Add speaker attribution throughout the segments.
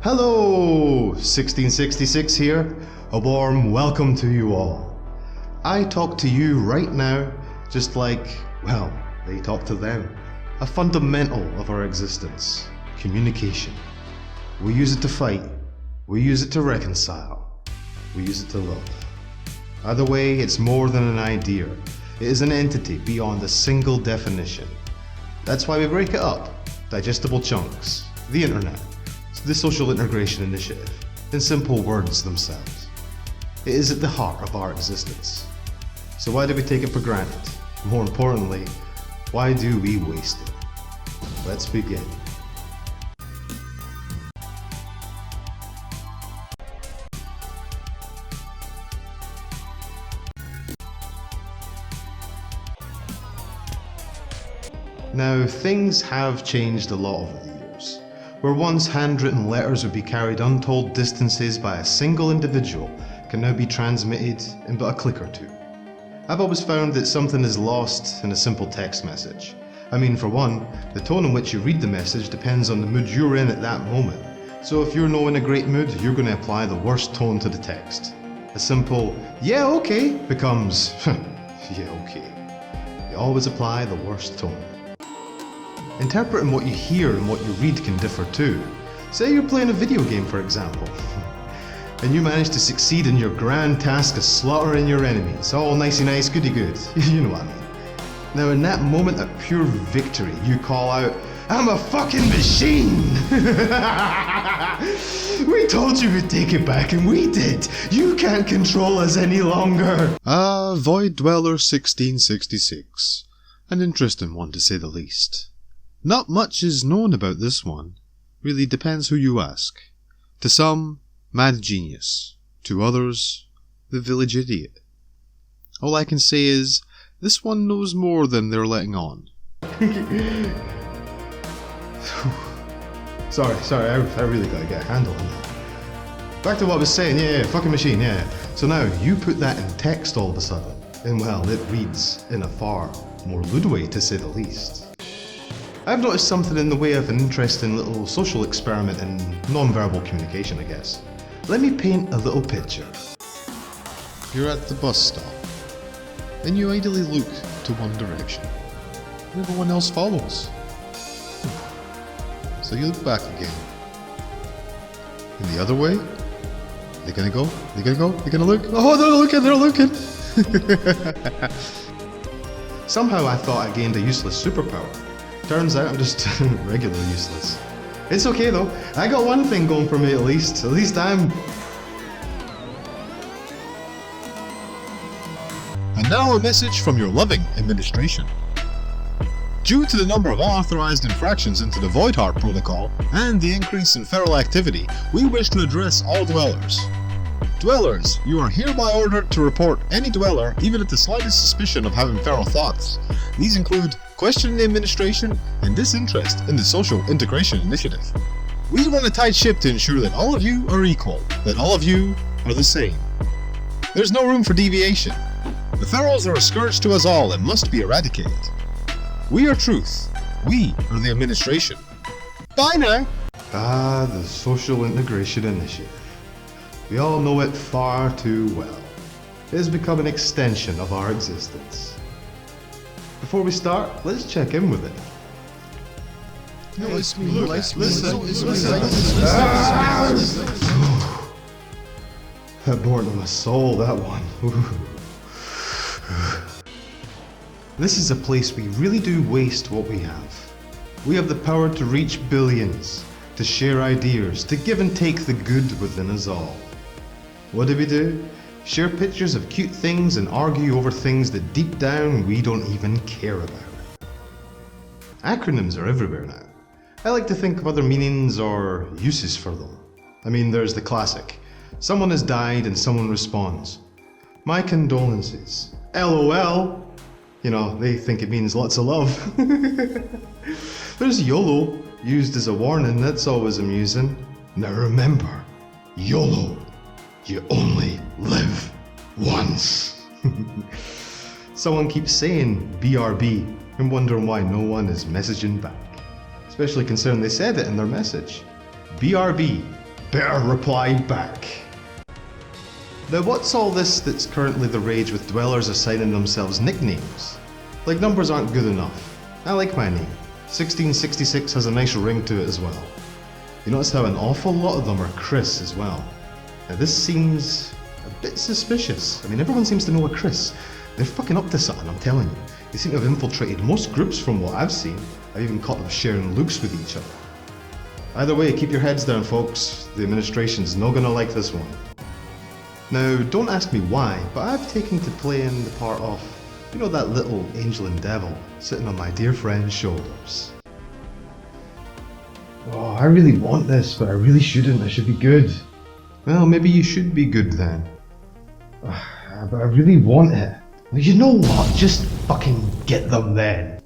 Speaker 1: Hello, 1666 here. A warm welcome to you all. I talk to you right now just like, well, they talk to them. A fundamental of our existence, communication. We use it to fight, we use it to reconcile, we use it to love. Either way, it's more than an idea. It is an entity beyond a single definition. That's why we break it up, digestible chunks, the internet, the social integration initiative, in simple words themselves. It is at the heart of our existence. So why do we take it for granted? More importantly, why do we waste it? Let's begin. Now, things have changed a lot over the years. Where once handwritten letters would be carried untold distances by a single individual can now be transmitted in but a click or two. I've always found that something is lost in a simple text message. I mean, for one, the tone in which you read the message depends on the mood you're in at that moment. So if you're not in a great mood, you're going to apply the worst tone to the text. A simple, yeah, okay, becomes, yeah, okay. You always apply the worst tone. Interpreting what you hear and what you read can differ too. Say you're playing a video game, for example, and you manage to succeed in your grand task of slaughtering your enemies. All nicey nice, goody good, you know what I mean. Now in that moment of pure victory, you call out, I'm a fucking machine! We told you we'd take it back and we did! You can't control us any longer!
Speaker 2: Void Dweller 1666. An interesting one to say the least. Not much is known about this one. Really depends who you ask. To some, mad genius. To others, the village idiot. All I can say is, this one knows more than they're letting on.
Speaker 1: Sorry, I really gotta get a handle on that. Back to what I was saying, yeah, fucking machine, yeah. So now, you put that in text all of a sudden, and well, it reads in a far more lewd way to say the least. I've noticed something in the way of an interesting little social experiment in non-verbal communication, I guess. Let me paint a little picture.
Speaker 2: You're at the bus stop, and you idly look to one direction, and everyone else follows. So you look back again. And the other way? They're gonna go? They're gonna go? They're gonna look? Oh, they're looking!
Speaker 1: Somehow I thought I gained a useless superpower. Turns out I'm just regular useless. It's okay though, I got one thing going for me at least. At least I'm...
Speaker 2: And now a message from your loving administration. Due to the number of unauthorized infractions into the VoidHeart protocol and the increase in feral activity, we wish to address all dwellers. Dwellers, you are hereby ordered to report any dweller even at the slightest suspicion of having feral thoughts. These include questioning the administration and disinterest in the social integration initiative. We run a tight ship to ensure that all of you are equal, that all of you are the same. There's no room for deviation. The ferals are a scourge to us all and must be eradicated. We are truth. We are the administration. Bye now!
Speaker 1: The social integration initiative. We all know it far too well. It has become an extension of our existence. Before we start, let's check in with it.
Speaker 2: No, it's me.
Speaker 1: That bore to my soul, that one. This is a place we really do waste what we have. We have the power to reach billions, to share ideas, to give and take the good within us all. What do? Share pictures of cute things and argue over things that deep down we don't even care about. Acronyms are everywhere now. I like to think of other meanings or uses for them. I mean, there's the classic. Someone has died and someone responds, my condolences. LOL. You know, they think it means lots of love. There's YOLO, used as a warning, that's always amusing. Now remember, YOLO. You only live once. Someone keeps saying BRB and wondering why no one is messaging back. Especially considering they said it in their message. BRB, better reply back. Now what's all this that's currently the rage with dwellers assigning themselves nicknames? Like numbers aren't good enough. I like my name. 1666 has a nice ring to it as well. You notice how an awful lot of them are Chris as well. Now this seems a bit suspicious. I mean, everyone seems to know a Chris. They're fucking up to something, I'm telling you. They seem to have infiltrated most groups from what I've seen. I've even caught them sharing looks with each other. Either way, keep your heads down, folks. The administration's not gonna like this one. Now, don't ask me why, but I've taken to playing the part of, you know, that little angel and devil sitting on my dear friend's shoulders. Oh, I really want this, but I really shouldn't. I should be good. Well, maybe you should be good then. But I really want it. Well, you know what? Just fucking get them then.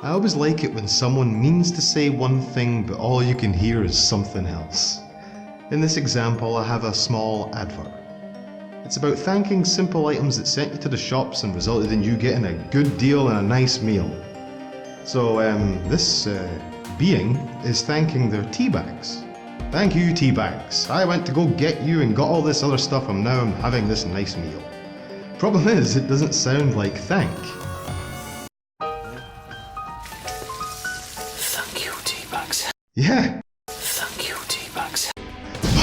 Speaker 1: I always like it when someone means to say one thing, but all you can hear is something else. In this example, I have a small advert. It's about thanking simple items that sent you to the shops and resulted in you getting a good deal and a nice meal. So, this being is thanking their tea bags. Thank you, tea bags. I went to go get you and got all this other stuff and now I'm having this nice meal. Problem is, it doesn't sound like thank.
Speaker 3: Thank you, tea bags.
Speaker 1: Yeah.
Speaker 3: Thank you, tea bags.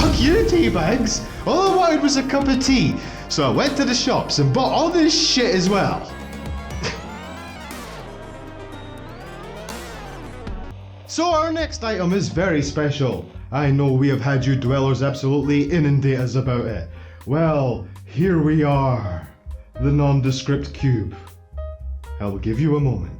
Speaker 1: Fuck you, tea bags. All I wanted was a cup of tea, so I went to the shops and bought all this shit as well. So our next item is very special. I know we have had you dwellers absolutely inundate us about it. Well, here we are. The nondescript cube. I'll give you a moment.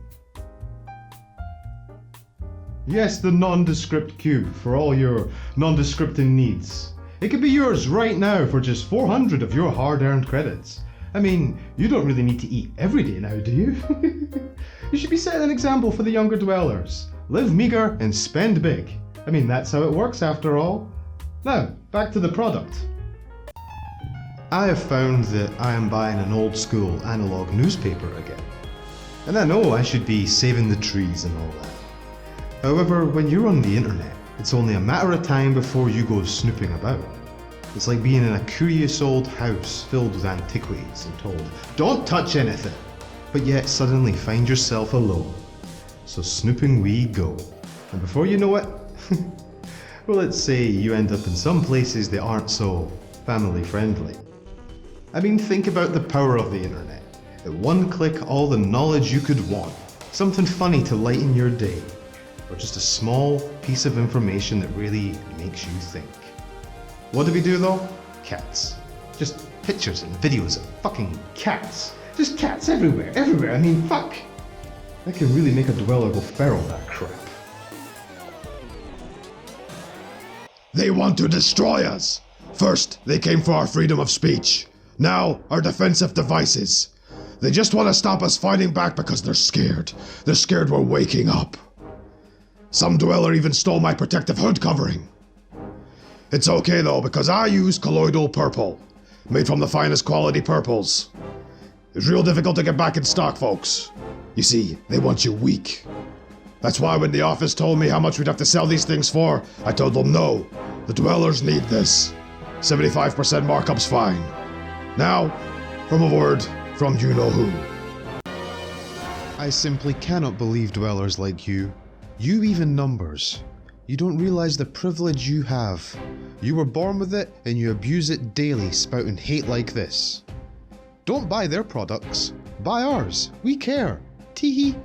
Speaker 1: Yes, the nondescript cube for all your nondescripting needs. It could be yours right now for just 400 of your hard-earned credits. I mean, you don't really need to eat every day now, do you? You should be setting an example for the younger dwellers. Live meager and spend big. I mean, that's how it works after all. Now, back to the product. I have found that I am buying an old school analog newspaper again. And I know I should be saving the trees and all that. However, when you're on the internet, it's only a matter of time before you go snooping about. It's like being in a curious old house filled with antiquities and told, don't touch anything, but yet suddenly find yourself alone. So snooping we go. And before you know it, well, let's say you end up in some places that aren't so family friendly. I mean, think about the power of the internet. At one click, all the knowledge you could want. Something funny to lighten your day. Or just a small piece of information that really makes you think. What do we do though? Cats. Just pictures and videos of fucking cats. Just cats everywhere, everywhere. I mean, fuck. That can really make a dweller go feral, that crap.
Speaker 4: They want to destroy us! First, they came for our freedom of speech. Now, our defensive devices. They just want to stop us fighting back because they're scared. They're scared we're waking up. Some dweller even stole my protective hood covering. It's okay though, because I use colloidal purple, made from the finest quality purples. It's real difficult to get back in stock, folks. You see, they want you weak. That's why when the office told me how much we'd have to sell these things for, I told them no, the dwellers need this. 75% markup's fine. Now, from a word from you-know-who.
Speaker 1: I simply cannot believe dwellers like you. You even numbers. You don't realize the privilege you have. You were born with it and you abuse it daily, spouting hate like this. Don't buy their products. Buy ours. We care. Teehee.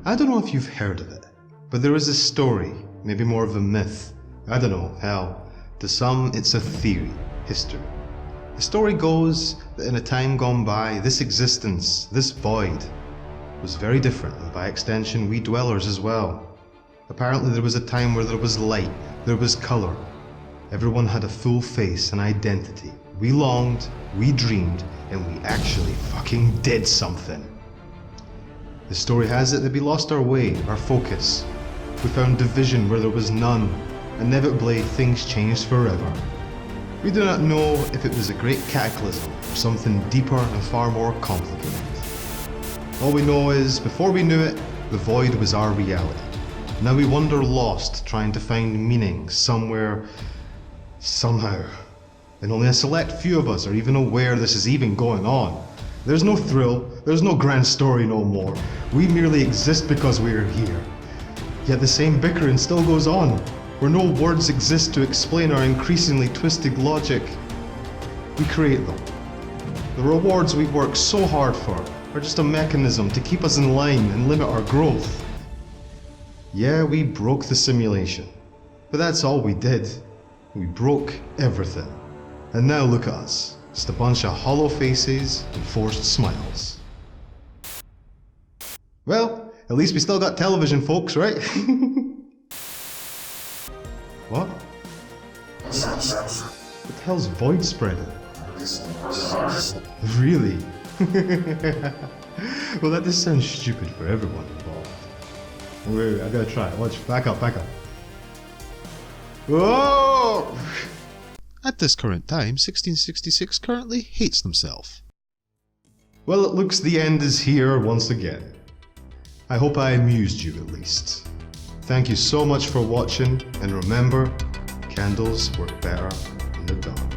Speaker 1: I don't know if you've heard of it, but there is a story, maybe more of a myth. I don't know, hell. To some, it's a theory, history. The story goes that in a time gone by, this existence, this void, was very different, and by extension, we dwellers as well. Apparently there was a time where there was light, there was colour. Everyone had a full face and identity. We longed, we dreamed, and we actually fucking did something. The story has it that we lost our way, our focus. We found division where there was none. Inevitably, things changed forever. We do not know if it was a great cataclysm or something deeper and far more complicated. All we know is, before we knew it, the void was our reality. Now we wander lost, trying to find meaning somewhere Somehow, and only a select few of us are even aware this is even going on. There's no thrill, there's no grand story no more. We merely exist because we're here. Yet the same bickering still goes on, where no words exist to explain our increasingly twisted logic. We create them. The rewards we work so hard for are just a mechanism to keep us in line and limit our growth. Yeah, we broke the simulation, but that's all we did. We broke everything. And now look at us, just a bunch of hollow faces and forced smiles. Well, at least we still got television, folks, right? What? What the hell's void spreading? Really? Well, that just sounds stupid for everyone involved. Wait, I gotta try it. Watch, back up. Whoa!
Speaker 2: At this current time, 1666 currently hates himself.
Speaker 1: Well, it looks the end is here once again. I hope I amused you at least. Thank you so much for watching, and remember, candles work better in the dark.